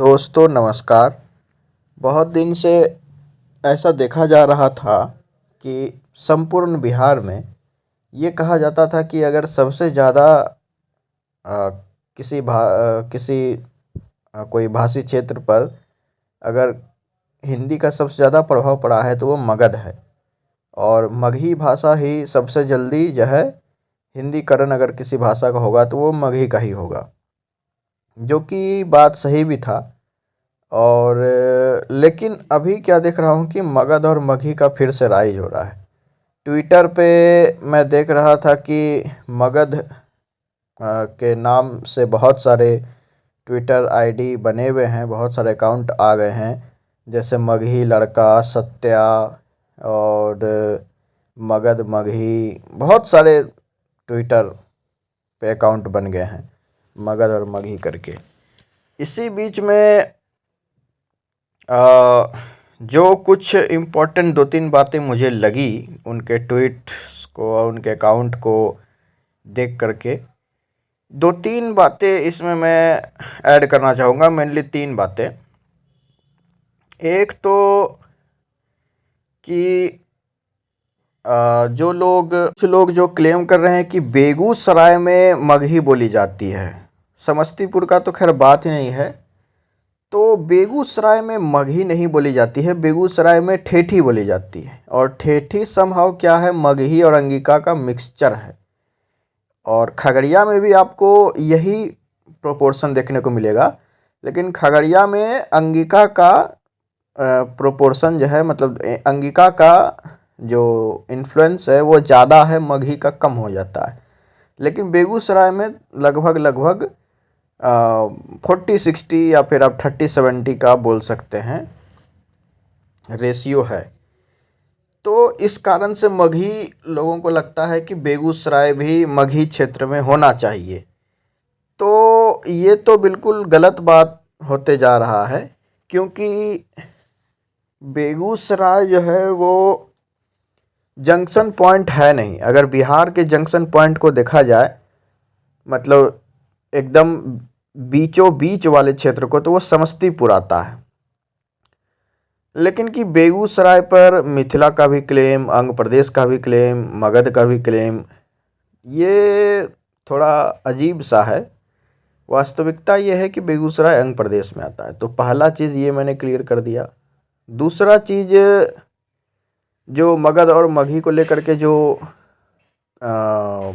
दोस्तों नमस्कार। बहुत दिन से ऐसा देखा जा रहा था कि संपूर्ण बिहार में ये कहा जाता था कि अगर सबसे ज़्यादा किसी कोई भाषी क्षेत्र पर अगर हिंदी का सबसे ज़्यादा प्रभाव पड़ा है तो वो मगध है। और मगही भाषा ही सबसे जल्दी जो है हिंदीकरण अगर किसी भाषा का होगा तो वो मगही का ही होगा, जो कि बात सही भी था। और लेकिन अभी क्या देख रहा हूँ कि मगध और मगही का फिर से राइज हो रहा है। ट्विटर पे मैं देख रहा था कि मगध के नाम से बहुत सारे ट्विटर आईडी बने हुए हैं, बहुत सारे अकाउंट आ गए हैं, जैसे मगही लड़का, सत्या और मगध मगही, बहुत सारे ट्विटर पे अकाउंट बन गए हैं मगध और मगही करके। इसी बीच में जो कुछ इम्पोर्टेंट 2-3 बातें मुझे लगी उनके ट्वीट्स को और उनके अकाउंट को देख करके, 2-3 बातें इसमें मैं ऐड करना चाहूँगा। मेनली 3 बातें। एक तो कि कुछ लोग जो क्लेम कर रहे हैं कि बेगूसराय में मगही बोली जाती है, समस्तीपुर का तो खैर बात ही नहीं है, तो बेगूसराय में मगही नहीं बोली जाती है, बेगूसराय में ठेठी बोली जाती है। और ठेठी समहाउ क्या है, मगही और अंगिका का मिक्सचर है। और खगड़िया में भी आपको यही प्रोपोर्शन देखने को मिलेगा, लेकिन खगड़िया में अंगिका का प्रोपोर्शन जो है, मतलब अंगिका का जो इन्फ्लुएंस है वो ज़्यादा है, मगही का कम हो जाता है। लेकिन बेगूसराय में लगभग 40-60 या फिर आप 30-70 का बोल सकते हैं रेशियो है। तो इस कारण से मगही लोगों को लगता है कि बेगूसराय भी मगही क्षेत्र में होना चाहिए। तो ये तो बिल्कुल गलत बात होते जा रहा है, क्योंकि बेगूसराय जो है वो जंक्शन पॉइंट है नहीं। अगर बिहार के जंक्शन पॉइंट को देखा जाए, मतलब एकदम बीचों बीच वाले क्षेत्र को, तो वो समस्तीपुर आता है। लेकिन कि बेगूसराय पर मिथिला का भी क्लेम, अंग प्रदेश का भी क्लेम, मगध का भी क्लेम, ये थोड़ा अजीब सा है। वास्तविकता ये है कि बेगूसराय अंग प्रदेश में आता है। तो पहला चीज़ ये मैंने क्लियर कर दिया। दूसरा चीज़, जो मगध और मगही को लेकर के जो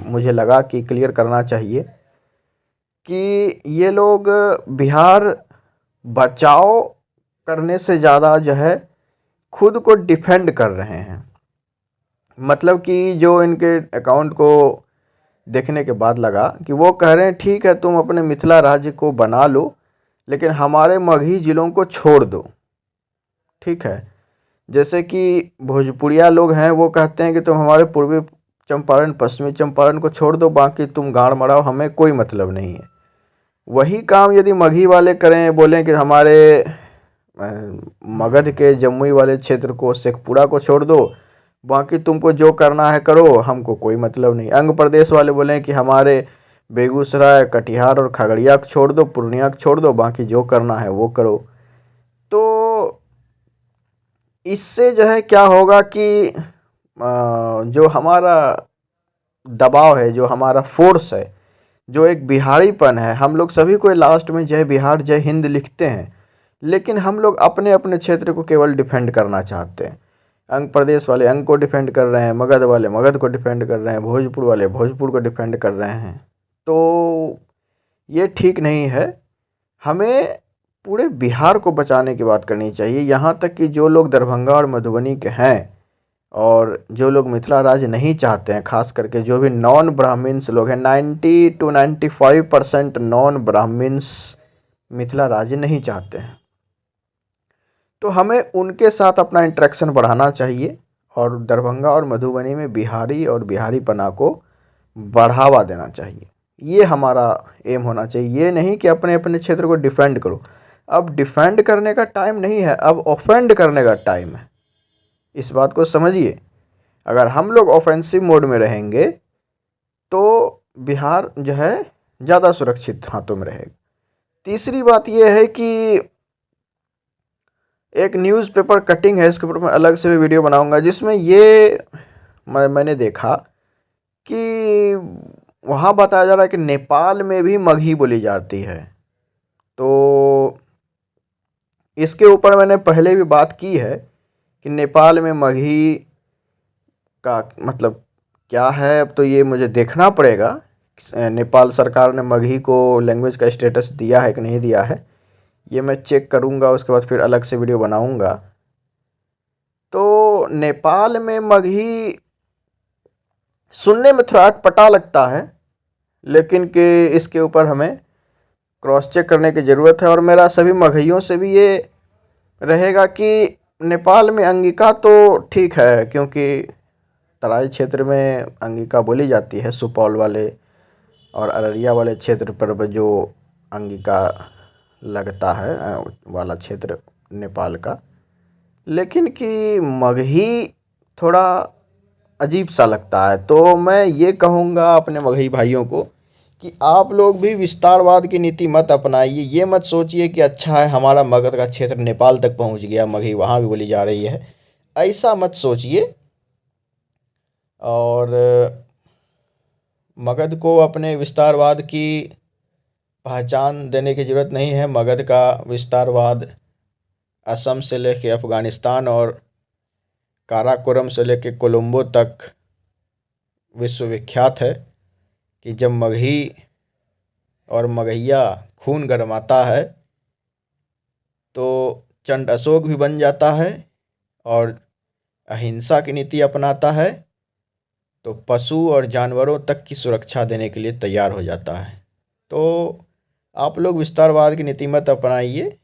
मुझे लगा कि क्लियर करना चाहिए, कि ये लोग बिहार बचाओ करने से ज़्यादा जो है खुद को डिफेंड कर रहे हैं। मतलब कि जो इनके अकाउंट को देखने के बाद लगा कि वो कह रहे हैं ठीक है तुम अपने मिथिला राज्य को बना लो, लेकिन हमारे मगही ज़िलों को छोड़ दो। ठीक है, जैसे कि भोजपुरिया लोग हैं, वो कहते हैं कि तुम हमारे पूर्वी चंपारण, पश्चिमी चंपारण को छोड़ दो, बाकी तुम गाड़ मराओ, हमें कोई मतलब नहीं है। वही काम यदि मगही वाले करें, बोलें कि हमारे मगध के जमुई वाले क्षेत्र को, शेखपुरा को छोड़ दो, बाकी तुमको जो करना है करो, हमको कोई मतलब नहीं। अंग प्रदेश वाले बोलें कि हमारे बेगूसराय, कटिहार और खगड़िया को छोड़ दो, पूर्णिया को छोड़ दो, बाकी जो करना है वो करो। तो इससे जो है क्या होगा कि जो हमारा दबाव है, जो हमारा फोर्स है, जो एक बिहारीपन है, हम लोग सभी को लास्ट में जय बिहार जय हिंद लिखते हैं, लेकिन हम लोग अपने अपने क्षेत्र को केवल डिफेंड करना चाहते हैं। अंग प्रदेश वाले अंग को डिफेंड कर रहे हैं, मगध वाले मगध को डिफेंड कर रहे हैं, भोजपुर वाले भोजपुर को डिफेंड कर रहे हैं। तो ये ठीक नहीं है। हमें पूरे बिहार को बचाने की बात करनी चाहिए। यहाँ तक कि जो लोग दरभंगा और मधुबनी के हैं और जो लोग मिथिला राज्य नहीं चाहते हैं, खास करके जो भी नॉन ब्राह्मण्स लोग हैं, 90-95% नॉन ब्राह्मण्स मिथिला राज्य नहीं चाहते हैं। तो हमें उनके साथ अपना इंटरेक्शन बढ़ाना चाहिए और दरभंगा और मधुबनी में बिहारी और बिहारीपना को बढ़ावा देना चाहिए। ये हमारा एम होना चाहिए। ये नहीं कि अपने अपने क्षेत्र को डिफेंड करो। अब डिफेंड करने का टाइम नहीं है, अब ऑफेंड करने का टाइम है। इस बात को समझिए। अगर हम लोग ऑफेंसिव मोड में रहेंगे तो बिहार जो है ज़्यादा सुरक्षित हाथों में रहेगा। तीसरी बात यह है कि एक न्यूज़पेपर कटिंग है, इसके ऊपर मैं अलग से भी वीडियो बनाऊंगा, जिसमें ये मैंने देखा कि वहाँ बताया जा रहा है कि नेपाल में भी मगही बोली जाती है। तो इसके ऊपर मैंने पहले भी बात की है कि नेपाल में मगही का मतलब क्या है। अब तो ये मुझे देखना पड़ेगा, नेपाल सरकार ने मगही को लैंग्वेज का स्टेटस दिया है कि नहीं दिया है, ये मैं चेक करूँगा, उसके बाद फिर अलग से वीडियो बनाऊँगा। तो नेपाल में मगही सुनने में थोड़ा अटपटा लगता है, लेकिन कि इसके ऊपर हमें क्रॉस चेक करने की ज़रूरत है। और मेरा सभी मगहियों से भी ये रहेगा कि नेपाल में अंगिका तो ठीक है, क्योंकि तराई क्षेत्र में अंगिका बोली जाती है, सुपौल वाले और अररिया वाले क्षेत्र पर जो अंगिका लगता है वाला क्षेत्र नेपाल का। लेकिन कि मगही थोड़ा अजीब सा लगता है। तो मैं ये कहूँगा अपने मगही भाइयों को कि आप लोग भी विस्तारवाद की नीति मत अपनाइए। ये मत सोचिए कि अच्छा है हमारा मगध का क्षेत्र नेपाल तक पहुँच गया, मगही वहाँ भी बोली जा रही है, ऐसा मत सोचिए। और मगध को अपने विस्तारवाद की पहचान देने की ज़रूरत नहीं है। मगध का विस्तारवाद असम से लेके अफ़गानिस्तान और काराकोरम से लेके कोलंबो तक विश्वविख्यात है कि जब मगही और मगहिया खून गरमाता है तो चंड अशोक भी बन जाता है, और अहिंसा की नीति अपनाता है तो पशु और जानवरों तक की सुरक्षा देने के लिए तैयार हो जाता है। तो आप लोग विस्तारवाद की नीति मत अपनाइए।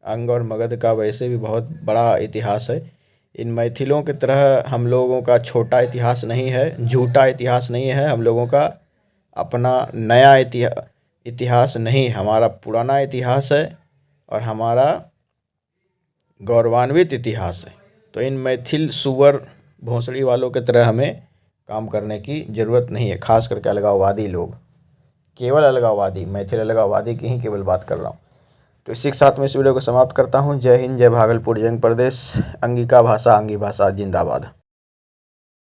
अंग और मगध का वैसे भी बहुत बड़ा इतिहास है। इन मैथिलों की तरह हम लोगों का छोटा इतिहास नहीं है, झूठा इतिहास नहीं है। हम लोगों का अपना नया इतिहास नहीं, हमारा पुराना इतिहास है और हमारा गौरवान्वित इतिहास है। तो इन मैथिल सुअर भोंसड़ी वालों की तरह हमें काम करने की ज़रूरत नहीं है, खास करके अलगाववादी लोग, केवल अलगाववादी, मैथिल अलगाववादी की ही केवल बात कर रहा हूँ। तो इसी के साथ में इस वीडियो को समाप्त करता हूँ। जय हिंद, जय भागलपुर, जंग प्रदेश, अंगिका भाषा, अंगी भाषा जिंदाबाद।